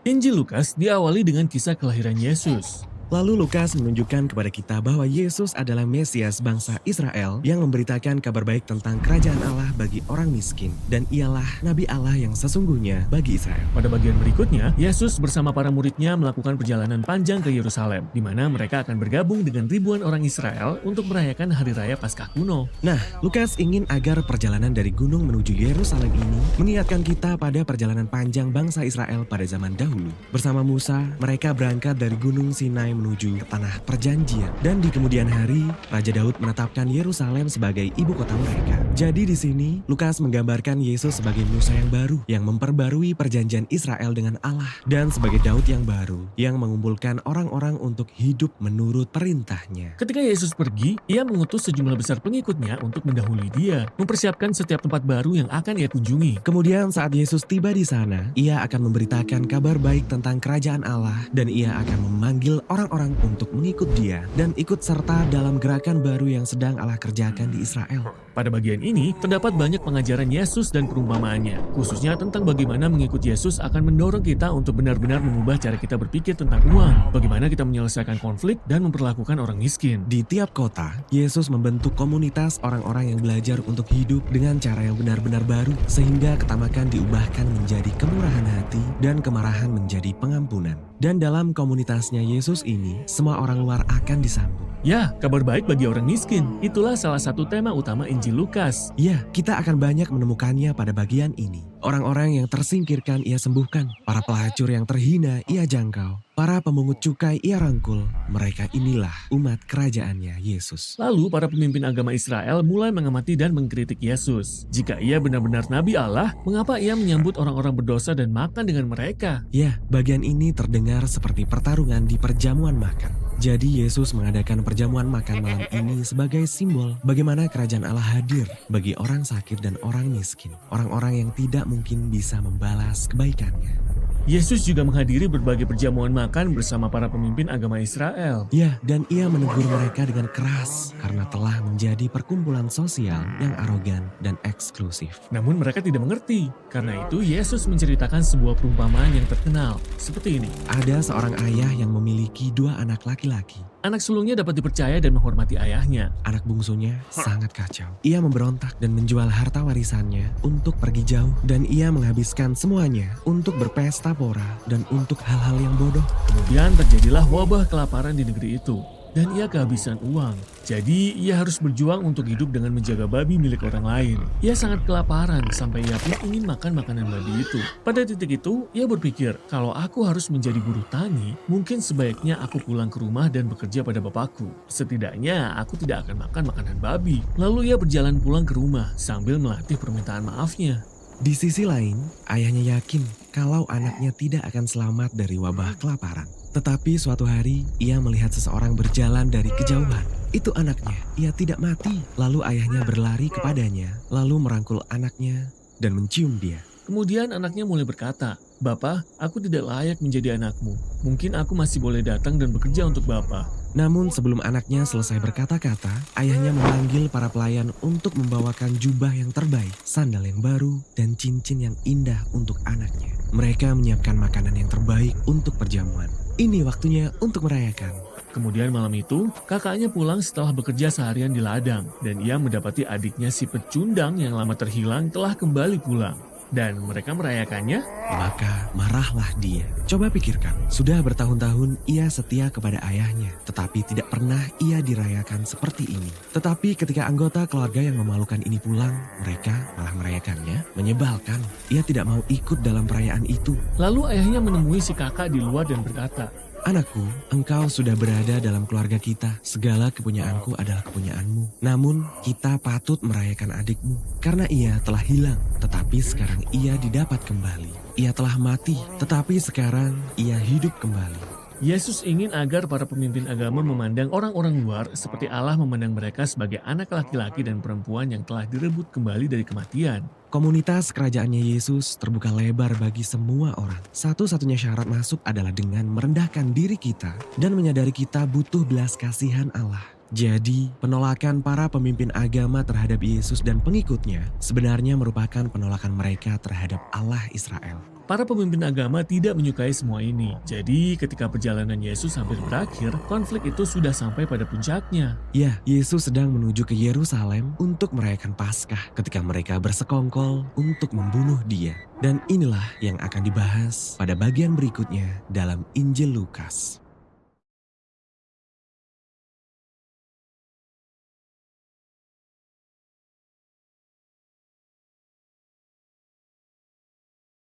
Injil Lukas diawali dengan kisah kelahiran Yesus. Lalu Lukas menunjukkan kepada kita bahwa Yesus adalah Mesias bangsa Israel yang memberitakan kabar baik tentang kerajaan Allah bagi orang miskin. Dan ialah Nabi Allah yang sesungguhnya bagi Israel. Pada bagian berikutnya, Yesus bersama para muridnya melakukan perjalanan panjang ke Yerusalem, di mana mereka akan bergabung dengan ribuan orang Israel untuk merayakan Hari Raya Paskah kuno. Nah, Lukas ingin agar perjalanan dari gunung menuju Yerusalem ini mengingatkan kita pada perjalanan panjang bangsa Israel pada zaman dahulu. Bersama Musa, mereka berangkat dari Gunung Sinai menuju ke tanah perjanjian. Dan di kemudian hari, Raja Daud menetapkan Yerusalem sebagai ibu kota mereka. Jadi di sini, Lukas menggambarkan Yesus sebagai Musa yang baru, yang memperbarui perjanjian Israel dengan Allah. Dan sebagai Daud yang baru, yang mengumpulkan orang-orang untuk hidup menurut perintahnya. Ketika Yesus pergi, ia mengutus sejumlah besar pengikutnya untuk mendahului dia, mempersiapkan setiap tempat baru yang akan ia kunjungi. Kemudian saat Yesus tiba di sana, ia akan memberitakan kabar baik tentang kerajaan Allah dan ia akan memanggil orang-orang untuk mengikut dia dan ikut serta dalam gerakan baru yang sedang Allah kerjakan di Israel. Pada bagian ini, terdapat banyak pengajaran Yesus dan perumpamaannya, khususnya tentang bagaimana mengikut Yesus akan mendorong kita untuk benar-benar mengubah cara kita berpikir tentang uang, bagaimana kita menyelesaikan konflik dan memperlakukan orang miskin. Di tiap kota, Yesus membentuk komunitas orang-orang yang belajar untuk hidup dengan cara yang benar-benar baru, sehingga ketamakan diubahkan menjadi kemurahan hati dan kemarahan menjadi pengampunan. Dan dalam komunitasnya Yesus ini, semua orang luar akan disambut. Ya, kabar baik bagi orang miskin. Itulah salah satu tema utama Injil Lukas. Ya, kita akan banyak menemukannya pada bagian ini. Orang-orang yang tersingkirkan ia sembuhkan. Para pelacur yang terhina ia jangkau. Para pemungut cukai ia rangkul. Mereka inilah umat kerajaannya Yesus. Lalu para pemimpin agama Israel mulai mengamati dan mengkritik Yesus. Jika ia benar-benar Nabi Allah, mengapa ia menyambut orang-orang berdosa dan makan dengan mereka? Ya, bagian ini terdengar seperti pertarungan di perjamuan makan. Jadi Yesus mengadakan perjamuan makan malam ini sebagai simbol bagaimana kerajaan Allah hadir bagi orang sakit dan orang miskin. Orang-orang yang tidak mungkin bisa membalas kebaikannya. Yesus juga menghadiri berbagai perjamuan makan bersama para pemimpin agama Israel. Ya, dan ia menegur mereka dengan keras karena telah menjadi perkumpulan sosial yang arogan dan eksklusif. Namun mereka tidak mengerti. Karena itu Yesus menceritakan sebuah perumpamaan yang terkenal. Seperti ini. Ada seorang ayah yang memiliki 2 anak laki-laki. Anak sulungnya dapat dipercaya dan menghormati ayahnya. Anak bungsunya sangat kacau. Ia memberontak dan menjual harta warisannya untuk pergi jauh. Dan ia menghabiskan semuanya untuk berpesta pora dan untuk hal-hal yang bodoh. Kemudian terjadilah wabah kelaparan di negeri itu. Dan ia kehabisan uang. Jadi ia harus berjuang untuk hidup dengan menjaga babi milik orang lain. Ia sangat kelaparan sampai ia pun ingin makan makanan babi itu. Pada titik itu, ia berpikir, kalau aku harus menjadi buruh tani, mungkin sebaiknya aku pulang ke rumah dan bekerja pada bapakku. Setidaknya aku tidak akan makan makanan babi. Lalu ia berjalan pulang ke rumah sambil melatih permintaan maafnya. Di sisi lain, ayahnya yakin kalau anaknya tidak akan selamat dari wabah kelaparan. Tetapi suatu hari, ia melihat seseorang berjalan dari kejauhan. Itu anaknya, ia tidak mati. Lalu ayahnya berlari kepadanya, lalu merangkul anaknya dan mencium dia. Kemudian anaknya mulai berkata, "Bapak, aku tidak layak menjadi anakmu. Mungkin aku masih boleh datang dan bekerja untuk Bapak." Namun sebelum anaknya selesai berkata-kata, ayahnya memanggil para pelayan untuk membawakan jubah yang terbaik, sandal yang baru, dan cincin yang indah untuk anaknya. Mereka menyiapkan makanan yang terbaik untuk perjamuan. Ini waktunya untuk merayakan. Kemudian malam itu, kakaknya pulang setelah bekerja seharian di ladang, dan ia mendapati adiknya si pecundang yang lama terhilang telah kembali pulang. Dan mereka merayakannya. Maka marahlah dia. Coba pikirkan, sudah bertahun-tahun ia setia kepada ayahnya, tetapi tidak pernah ia dirayakan seperti ini. Tetapi ketika anggota keluarga yang memalukan ini pulang, mereka malah merayakannya. Menyebalkan, ia tidak mau ikut dalam perayaan itu. Lalu ayahnya menemui si kakak di luar dan berkata, "Anakku, engkau sudah berada dalam keluarga kita. Segala kepunyaanku adalah kepunyaanmu. Namun, kita patut merayakan adikmu. Karena ia telah hilang, tetapi sekarang ia didapat kembali. Ia telah mati, tetapi sekarang ia hidup kembali." Yesus ingin agar para pemimpin agama memandang orang-orang luar seperti Allah memandang mereka sebagai anak laki-laki dan perempuan yang telah direbut kembali dari kematian. Komunitas kerajaannya Yesus terbuka lebar bagi semua orang. Satu-satunya syarat masuk adalah dengan merendahkan diri kita dan menyadari kita butuh belas kasihan Allah. Jadi, penolakan para pemimpin agama terhadap Yesus dan pengikutnya sebenarnya merupakan penolakan mereka terhadap Allah Israel. Para pemimpin agama tidak menyukai semua ini. Jadi ketika perjalanan Yesus hampir berakhir, konflik itu sudah sampai pada puncaknya. Ya, Yesus sedang menuju ke Yerusalem untuk merayakan Paskah ketika mereka bersekongkol untuk membunuh dia. Dan inilah yang akan dibahas pada bagian berikutnya dalam Injil Lukas.